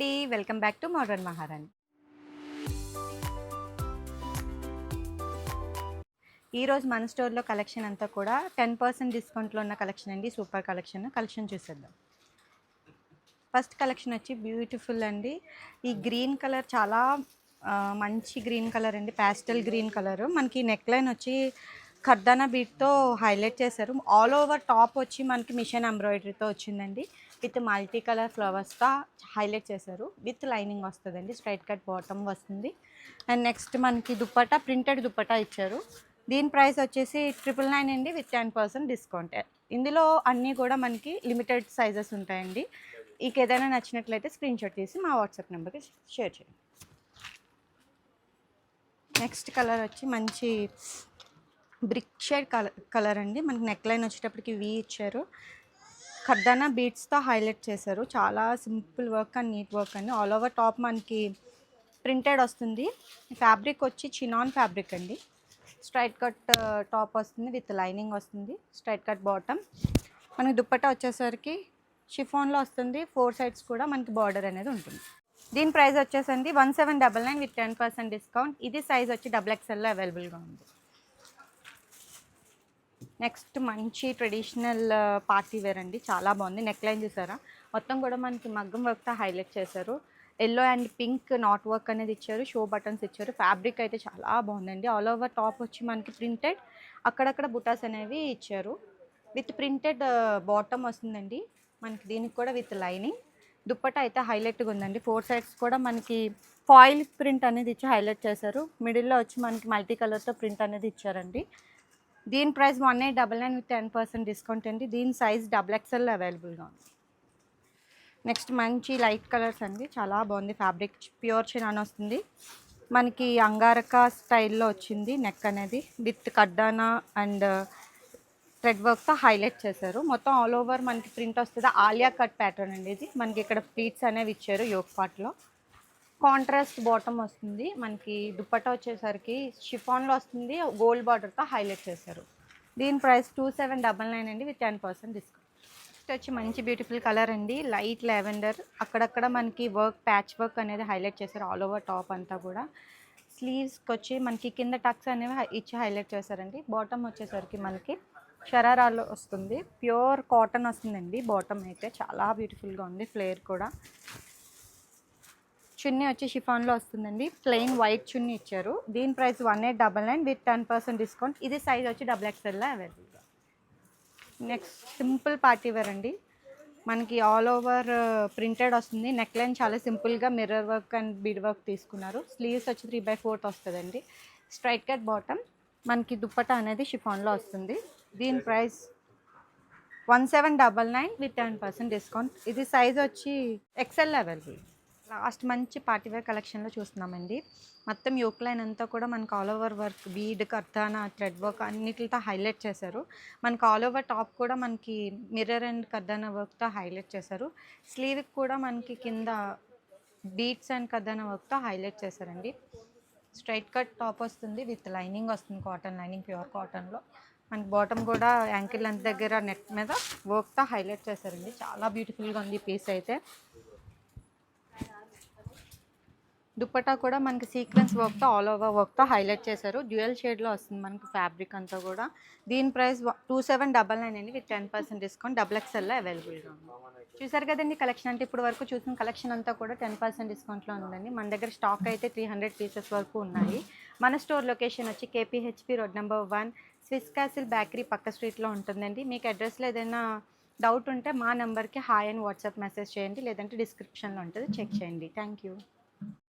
అండి, welcome back to modern మహారాణి. ఈరోజు మన స్టోర్లో కలెక్షన్ అంతా కూడా 10% డిస్కౌంట్లో ఉన్న కలెక్షన్ అండి. సూపర్ కలెక్షన్ చూసేద్దాం. ఫస్ట్ కలెక్షన్ వచ్చి బ్యూటిఫుల్ అండి. ఈ గ్రీన్ కలర్ చాలా మంచి గ్రీన్ కలర్ అండి, ప్యాస్టల్ గ్రీన్ కలర్. మనకి నెక్ లైన్ వచ్చి కర్దానా బీట్తో హైలైట్ చేశారు. ఆల్ ఓవర్ టాప్ వచ్చి మనకి మిషన్ ఎంబ్రాయిడరీతో వచ్చిందండి. విత్ మల్టీ కలర్ ఫ్లవర్స్తో హైలైట్ చేశారు. విత్ లైనింగ్ వస్తుందండి. స్ట్రైట్ కట్ బాటమ్ వస్తుంది. అండ్ నెక్స్ట్ మనకి దుప్పటా, ప్రింటెడ్ దుప్పటా ఇచ్చారు. దీని ప్రైస్ వచ్చేసి 999 అండి, విత్ 10% డిస్కౌంట్. ఇందులో అన్నీ కూడా మనకి లిమిటెడ్ సైజెస్ ఉంటాయండి. మీకు ఏదైనా నచ్చినట్లయితే స్క్రీన్ షాట్ తీసి మా వాట్సాప్ నెంబర్కి షేర్ చేయండి. నెక్స్ట్ కలర్ వచ్చి మంచి బ్రిక్ షేడ్ కలర్ అండి. మనకి నెక్ లైన్ వచ్చేటప్పటికి వీ ఇచ్చారు. కర్దానా బీడ్స్తో హైలైట్ చేశారు. చాలా simple work and neat work అండి. ఆల్ ఓవర్ టాప్ మనకి ప్రింటెడ్ వస్తుంది. ఫ్యాబ్రిక్ వచ్చి చినాన్ ఫ్యాబ్రిక్ అండి. స్ట్రైట్ కట్ టాప్ వస్తుంది, విత్ లైనింగ్ వస్తుంది. Straight cut bottom. మనకి దుప్పట్టా వచ్చేసరికి షిఫాన్లో వస్తుంది. 4 సైడ్స్ కూడా మనకి బార్డర్ అనేది ఉంటుంది. దీని ప్రైస్ వచ్చేసండి 1799 విత్ 10% డిస్కౌంట్. ఇది సైజ్ వచ్చి XXL అవైలబుల్గా ఉంది. నెక్స్ట్ మంచి ట్రెడిషనల్ పార్టీ వేర్ అండి. చాలా బాగుంది. నెక్ లైన్ చూసారా, మొత్తం కూడా మనకి మగ్గం వర్క్తో హైలైట్ చేశారు. Yellow and pink not work అనేది ఇచ్చారు. షో బటన్స్ ఇచ్చారు. ఫ్యాబ్రిక్ అయితే చాలా బాగుందండి. ఆల్ ఓవర్ టాప్ వచ్చి మనకి ప్రింటెడ్, అక్కడక్కడ బుటాస్ అనేవి ఇచ్చారు. విత్ ప్రింటెడ్ బాటమ్ వస్తుందండి మనకి. దీనికి కూడా విత్ లైనింగ్. దుప్పట అయితే హైలైట్గా ఉందండి. 4 సైడ్స్ కూడా మనకి ఫాయిల్ ప్రింట్ అనేది ఇచ్చి హైలైట్ చేశారు. మిడిల్లో వచ్చి మనకి మల్టీ కలర్తో ప్రింట్ అనేది ఇచ్చారండి. దీని ప్రైస్ 1899 విత్ 10% డిస్కౌంట్ అండి. దీని సైజ్ XXL అవైలబుల్గా ఉంది. నెక్స్ట్ మంచి లైట్ కలర్స్ అండి. చాలా బాగుంది. ఫ్యాబ్రిక్ ప్యూర్ చినాన్ వస్తుంది. మనకి అంగారక స్టైల్లో వచ్చింది నెక్ అనేది. విత్ కడ్డానా అండ్ థ్రెడ్ వర్క్తో హైలైట్ చేశారు. మొత్తం ఆల్ ఓవర్ మనకి ప్రింట్ వస్తుంది. ఆలియా కట్ ప్యాటర్న్ అండి ఇది. మనకి ఇక్కడ ప్లీట్స్ అనేవి ఇచ్చారు యోక్ పార్ట్లో. కాంట్రాస్ట్ బాటమ్ వస్తుంది. మనకి దుప్పట్టా వచ్చేసరికి షిఫాన్లో వస్తుంది. గోల్డ్ బార్డర్తో హైలైట్ చేశారు. దీని ప్రైస్ 2799 అండి, విత్ 10% డిస్కౌంట్. నెక్స్ట్ వచ్చి మంచి బ్యూటిఫుల్ కలర్ అండి. Light lavender. అక్కడక్కడ మనకి వర్క్, ప్యాచ్ వర్క్ అనేది హైలైట్ చేశారు. ఆల్ ఓవర్ టాప్ అంతా కూడా. స్లీవ్స్కి వచ్చి మనకి కింద టక్స్ అనేవి ఇచ్చి హైలైట్ చేశారండి. బాటమ్ వచ్చేసరికి మనకి షరారాలో వస్తుంది. ప్యూర్ కాటన్ వస్తుందండి. బాటమ్ అయితే చాలా బ్యూటిఫుల్గా ఉంది. ఫ్లేర్ కూడా. చున్నీ వచ్చి షిఫాన్లో వస్తుందండి. ప్లెయిన్ వైట్ చున్నీ ఇచ్చారు. దీని ప్రైస్ 1899 విత్ 10% డిస్కౌంట్. ఇది సైజ్ వచ్చి XXL అవైలబుల్గా. నెక్స్ట్ సింపుల్ పార్టీ వేర్ అండి. మనకి ఆల్ ఓవర్ ప్రింటెడ్ వస్తుంది. నెక్ లైన్ చాలా సింపుల్గా mirror work and bead work తీసుకున్నారు. స్లీవ్స్ వచ్చి 3/4 వస్తుందండి. Straight cut bottom. మనకి దుప్పటా అనేది షిఫాన్లో వస్తుంది. దీని ప్రైస్ 1799 విత్ 10% డిస్కౌంట్. ఇది సైజ్ వచ్చి XL అవైలబుల్. లాస్ట్ మంచి పార్టీవేర్ కలెక్షన్లో చూస్తున్నామండి. మొత్తం యోక్ లైన్ అంతా కూడా మనకు all over work, bead, కర్దానా, thread work అన్నిటితో హైలైట్ చేశారు. మనకు ఆల్ ఓవర్ టాప్ కూడా మనకి మిర్రర్ అండ్ కర్దానా వర్క్తో హైలైట్ చేశారు. స్లీవ్కి కూడా మనకి కింద బీడ్స్ అండ్ కర్దానా వర్క్తో హైలైట్ చేశారండి. స్ట్రైట్ కట్ టాప్ వస్తుంది. విత్ లైనింగ్ వస్తుంది. కాటన్ లైనింగ్, ప్యూర్ కాటన్లో. మనకి బాటమ్ కూడా యాంకిల్ లెంత్ దగ్గర నెక్ మీద వర్క్తో హైలైట్ చేశారండి. చాలా బ్యూటిఫుల్గా ఉంది ఈ పీస్ అయితే. దుప్పటా కూడా మనకి సీక్వెన్స్ వర్క్తో, ఆల్ ఓవర్ వర్క్తో హైలైట్ చేశారు. డ్యూయల్ షేడ్లో వస్తుంది మనకి ఫ్యాబ్రిక్ అంతా కూడా. దీని ప్రైస్ 2799 అండి, విత్ 10% డిస్కౌంట్. XXL అవైలబుల్గా ఉంది. చూసారు కదండి కలెక్షన్. అంటే ఇప్పుడు వరకు చూసిన కలెక్షన్ అంతా కూడా 10% డిస్కౌంట్లో ఉందండి. మన దగ్గర స్టాక్ అయితే 300 పీసెస్ వరకు ఉన్నాయి. మన స్టోర్ లొకేషన్ వచ్చి KPHP road number 1, Swiss castle bakery పక్క స్ట్రీట్లో ఉంటుందండి. మీకు అడ్రస్లో ఏదైనా డౌట్ ఉంటే మా నెంబర్కి హాయ్ అని వాట్సాప్ మెసేజ్ చేయండి, లేదంటే డిస్క్రిప్షన్లో ఉంటుంది, చెక్ చేయండి. Thank you.